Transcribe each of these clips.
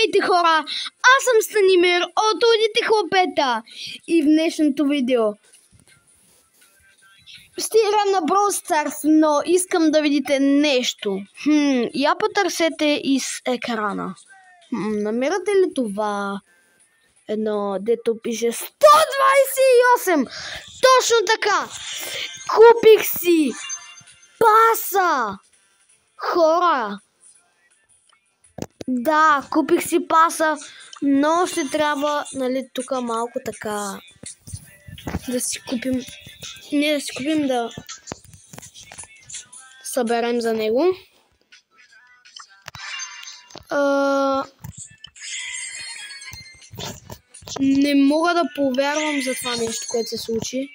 Здравейте хора, аз съм Станимир от Удите хлопета и в днешното видео ще играм на Brawl Stars, но искам да видите нещо. Я потърсете из екрана. Намирате ли това? Едно, дето пише 128! Точно така! Купих си паса! Хора! Да, купих си паса, но ще трябва, нали, тук малко така да си купим, не да си купим, да съберем за него. Не мога да повярвам за това нещо, което се случи.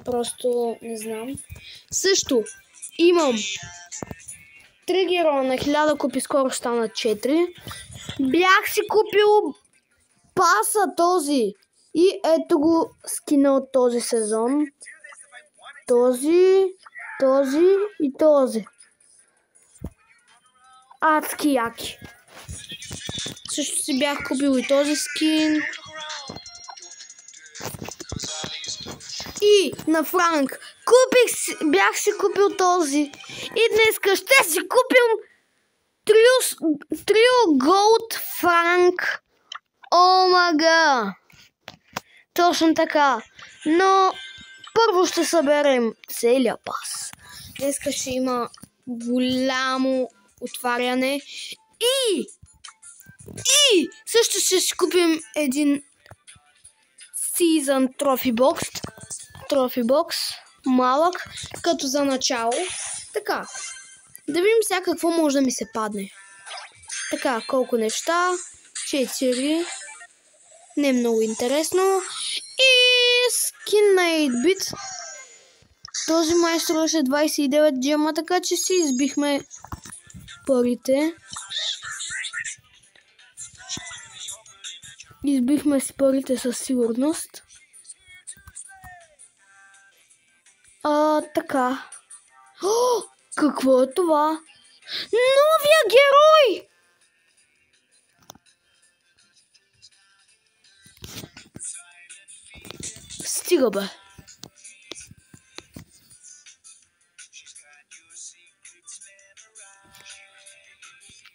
Просто не знам. Също имам 3 героя на 1000, купи, скоро стана 4. Бях си купил паса този. И ето го скина от този сезон. Този и този. Адски яки. Също си бях купил и този скин. И на Франк бях си купил този. И днеска ще си купим Трио Голд Франк. Омага! Точно така. Но първо ще съберем целия пас. Днеска ще има голямо отваряне. И също ще си купим един Season Trophy Box, малък, като за начало. Така, да видим сега какво може да ми се падне. Така, колко неща. 4. Не е много интересно. И скин на 8-bit. Този май струваше 29 джема, така че си избихме парите. Избихме си парите със сигурност. Така. О, какво е това? Новия герой! Стига бе.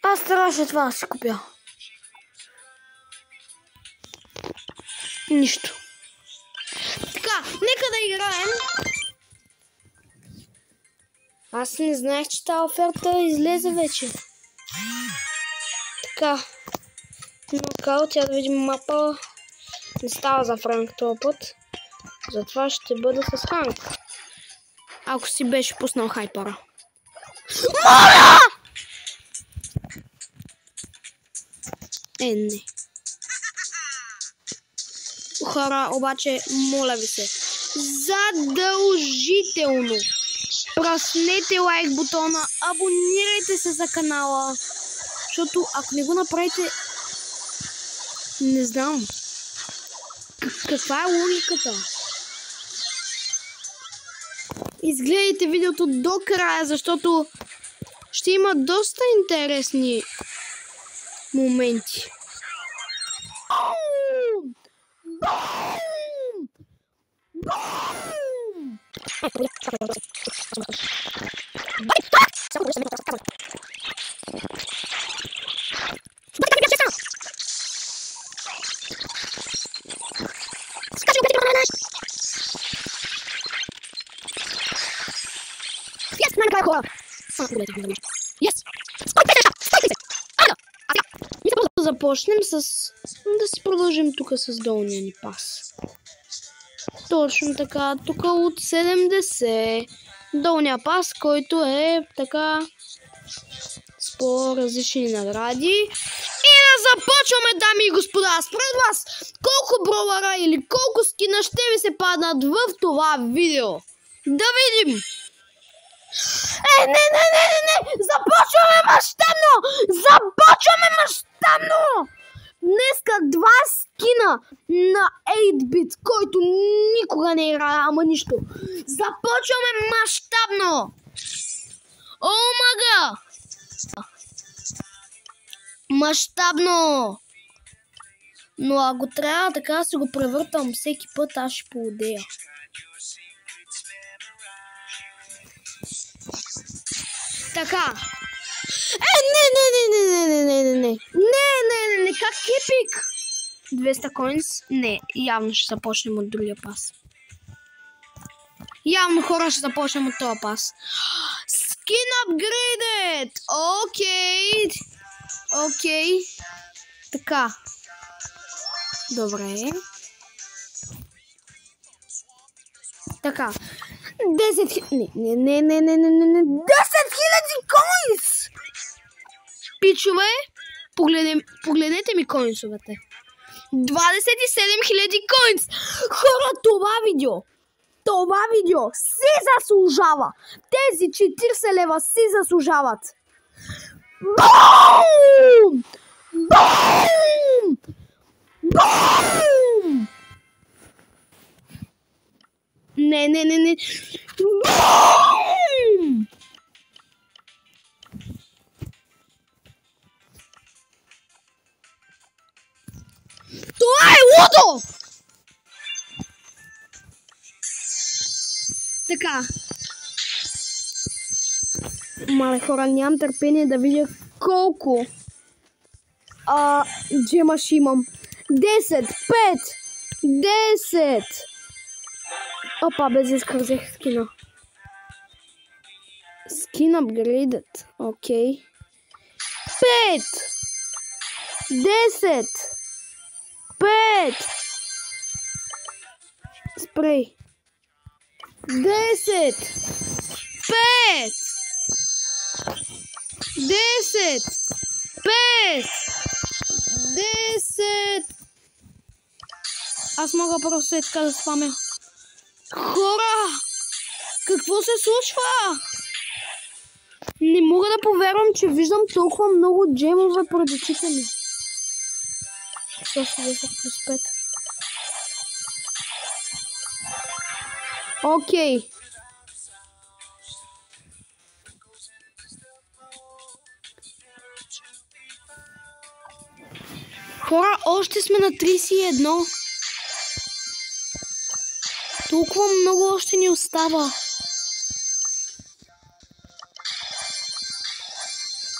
Аз трябваше това да си купя. Нищо. Така, нека да играем. Аз не знаех, че тази оферта излезе вече. Така. Нокаут, тя да видим мапа. Не става за Франк този път. Затова ще бъда с Франк. Ако си беше пуснал хайпера. Моля! Не. Хора, обаче, моля ви се, задължително пръснете лайк бутона, абонирайте се за канала, защото ако не го направите, не знам каква е логиката. Изгледайте видеото до края, защото ще има доста интересни моменти. Започнем с... да си продължим тук с долния ни пас. Точно така, тук от 70 долния пас, който е така с по-различни награди. И да започваме, дами и господа, според вас колко бровара или колко скина ще ви се паднат в това видео? Да видим! Не! Започваме мащабно! Днеска 2 скина на 8-bit, който никога не играе, ама нищо. Започваме мащабно! Омага! Мащабно! Но ако трябва така да си го превъртам всеки път, аз ще поудея. Така. Не, как епик? 200 коинс? Не, явно ще започнем от другия пас. Явно хора ще започнем от този пас. Skin upgraded! Окей. Така. Добре. Така. 10 000... Не. 10 000 коинс! Пичове, погледнете ми коинсовете. 27 000 коинс! Хора, това видео си заслужава! Тези 40 лева си заслужават! Бум! Не. Бум! Това е лудо! Така. Мале хора, нямам търпение да видя колко джема ще имам. 10, 5, 10. Опа, без иска взех скина. Скин upgraded. Окей. 5, 10, 5. Спрей. 10, 5, 10, 5, 10. Аз мога просто така да спамя. Хора! Какво се случва? Не мога да повярвам, че виждам толкова много джемове пред очите ми. 110 плюс 5. Окей. Хора, още сме на 31. Толкова много още ни остава.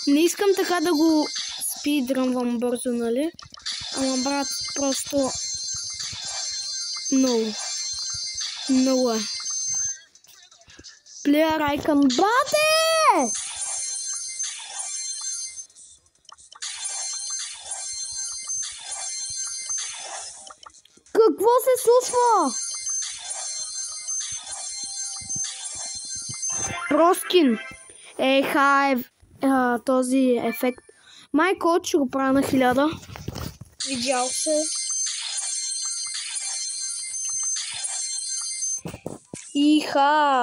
Не искам така да го спидрънвам бързо, нали? Ама брат, просто много е. Player icon, бате! Какво се случва? Проскин. Този ефект. Майко, ще го правя на 1000. Видял се.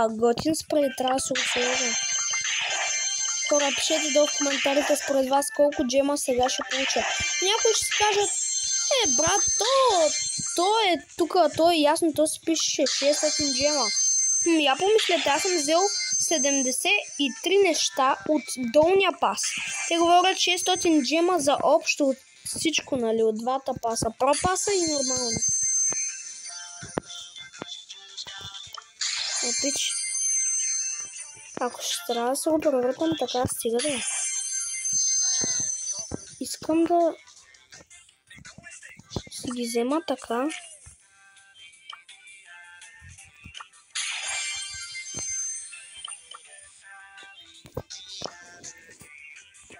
Готин спрей, трябва да се го сложа. Хора, пишете долу в коментарите според вас колко джема сега ще получа. Някои ще си кажат, брат, то е тук, то е ясно, то си пише 600 джема. Я помислете, аз съм взел 73 неща от долния пас. Те говорят 600 джема за общо от всичко, нали, от двата паса. Про паса и нормално. Пич. Ако ще трябва да се го превъртам така, стига да е. Искам да си ги взема така.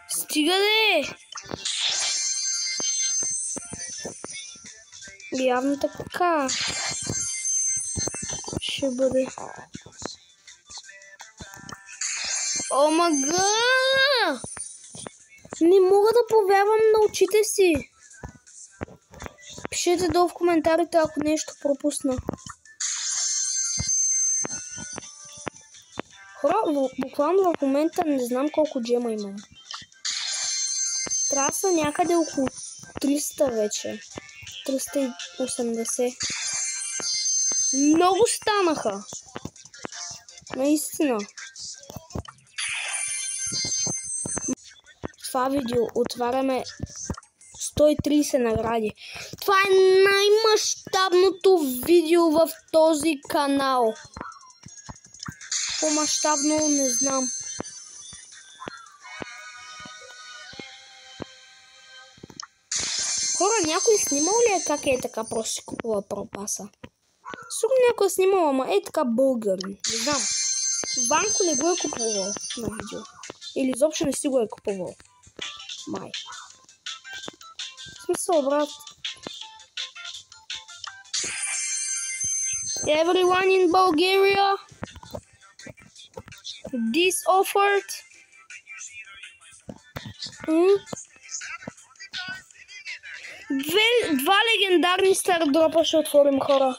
Стига да е! Явно така ще бъде. О, мага! Не мога да повярвам на очите си. Пишете долу в коментарите, ако нещо пропусна. Хора, буквално в момента не знам колко джема имам. Трябва са някъде около 300 вече. 380. Много станаха. Наистина. това видео отваряме 130 награди. Това е най-мащабното видео в този канал. По-мащабно не знам. Хора, някой снимал ли е как е така просто си купува пропаса? Сигурно някой е снимал, ама е така българин. Не знам. Ванко не го е купувал на видео. Или изобщо не си го е купувал. Май. В смисъл, брат. Everyone in Bulgaria. This offered. Два легендарни стардропа ще отворим, хора.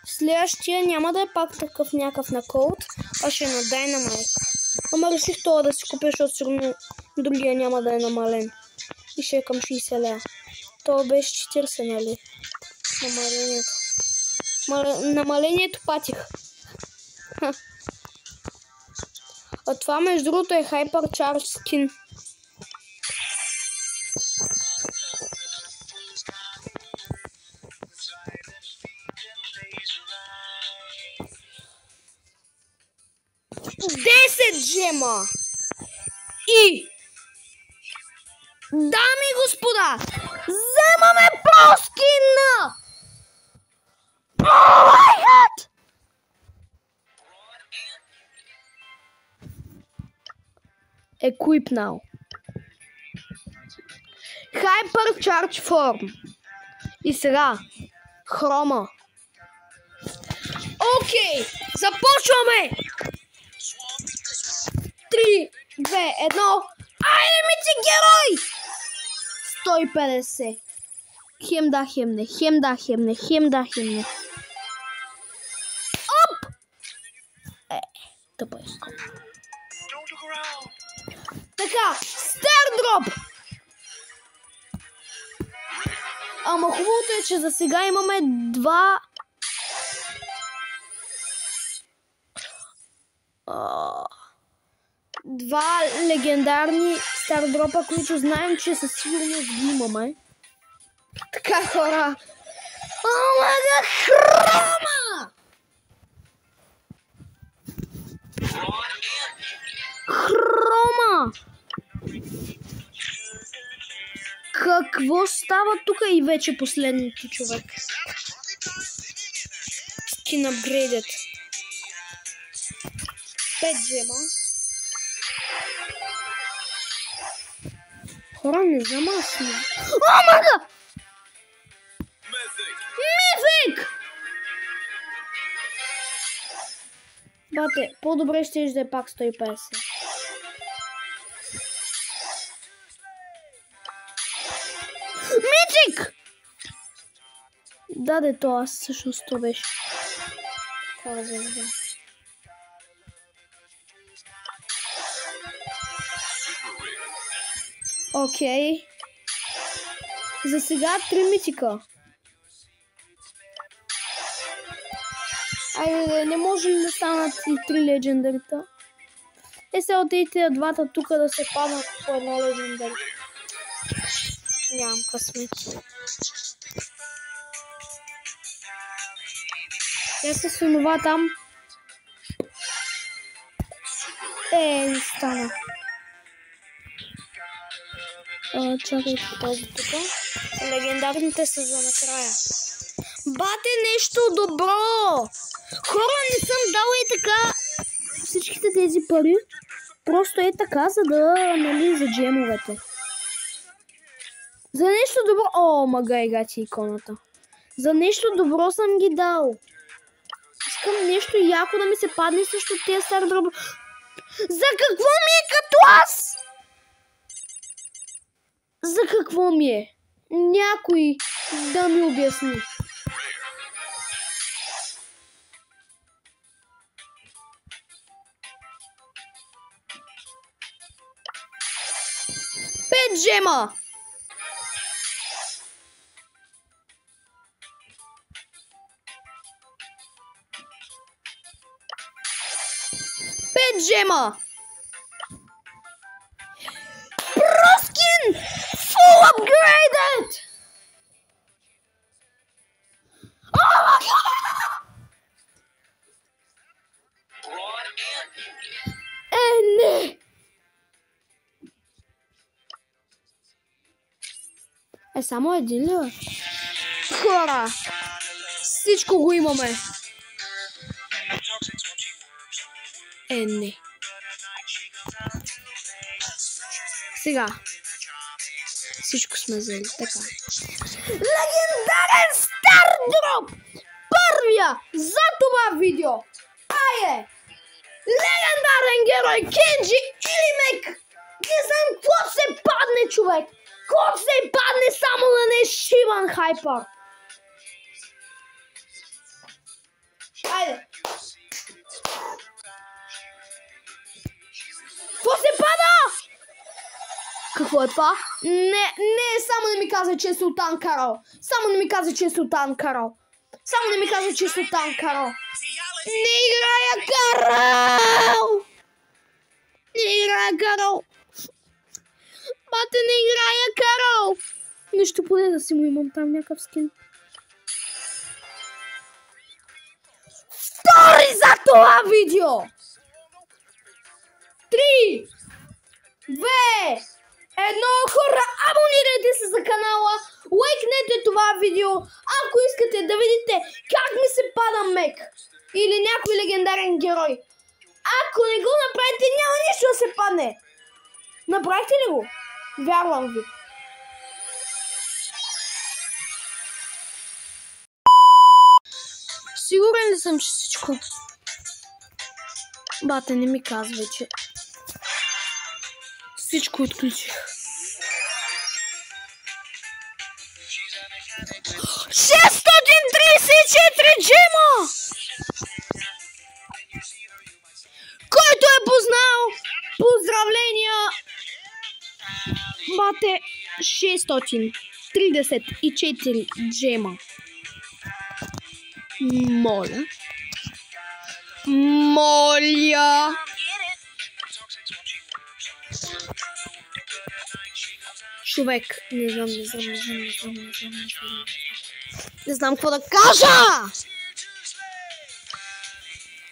Следващия няма да е пак такъв някакъв на Colt, а ще е на Dynamite. Ама реших това да си купя, защото сигурно другия няма да е намален. И ще е към 60 лева. Това беше 40, нали? Намалението. Намалението патих. А това между другото е Hypercharge скин. Джема. И дами и господа, вземаме по-скина! Oh my god! Equip now. Hypercharge form. И сега хрома. Окей, започваме! 3, 2, 1. Айде, мици герой! 150. Хем да, хем не, хем да, хем не, хем да, хем не. Оп! Тъпа искам. Така, стардроп! Ама хубавото е, че за сега имаме два легендарни стардропа, които знаем, че със сигурност ги имаме. Така, хора. Омага, хрома! Хрома! Какво става тук и вече последното, човек? Скин апгрейдед. 5 джема. Хора, не знам аз не. Омага! Мифик! Бате, по-добре ще да е пак 150. Митик! Да, то аз всъщност то беше. Окей. За сега 3 митика. Айде, не може ли да станат и 3 легендарите? Сега отидете двата тук да се паднат по едно легендари. Нямам късмет. Я се свинова там. Не стана. Чакайте този тук. Легендарните са за накрая. Бате, нещо добро! Хора, не съм дала и така всичките тези пари. Просто е така, за да, нали, за джемовете. За нещо добро... О, мага е гати иконата. За нещо добро съм ги дал. Искам нещо яко да ми се падне също тези стардропа. За какво ми е като аз? За какво ми е? Някой да ми обясни. Пет джема! джема! Проскин! Full upgraded! Oh my god! Не! Само един ли бе? Хора! Всичко го имаме! Не. Сега. Всичко сме взели, така. Легендарен стар дроп! Първия за това видео! Айде! Легендарен герой Кенджи или Мек! Не знам какво се падне, човек! Какво се падне само да не е Шиван Хайпер! Айде! Какво се пада? Какво е това? Не, само не ми каза, че е Султан Карл. Само не ми каза, че е Султан Карл. Само не ми каза, че е Султан Карл. Не играя Карл! Не играя Карл! Бате, не играя Карл! Нещо поне да си му имам там някакъв скин. Втори за това видео! 3, 2, 1, хора, абонирайте се за канала, лайкнете това видео, ако искате да видите как ми се пада Мек или някой легендарен герой. Ако не го направите, няма нищо да се падне. Направихте ли го? Вярвам ви. Сигурен ли съм, че всичко? Бате, не ми казва, че всичко отключих. 634 джема! Който е познал, поздравления! Бате, 634 джема. Моля. Моля. Човек, не знам какво да кажа!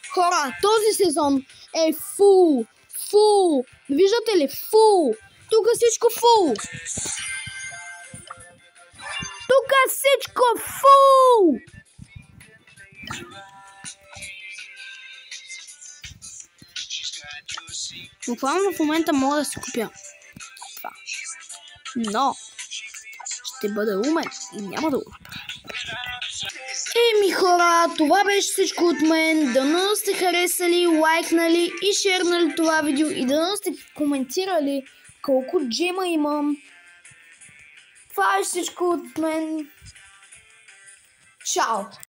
Хора, този сезон е фул. Виждате ли? Фул. Тук всичко фул. Тук всичко фул. Буквално в момента мога да си купя това. Но ще бъда умен и няма да го направя. Еми хора, това беше всичко от мен. Дано сте харесали, лайкнали и шернали това видео и дано сте коментирали колко джема имам. Това е всичко от мен. Чао!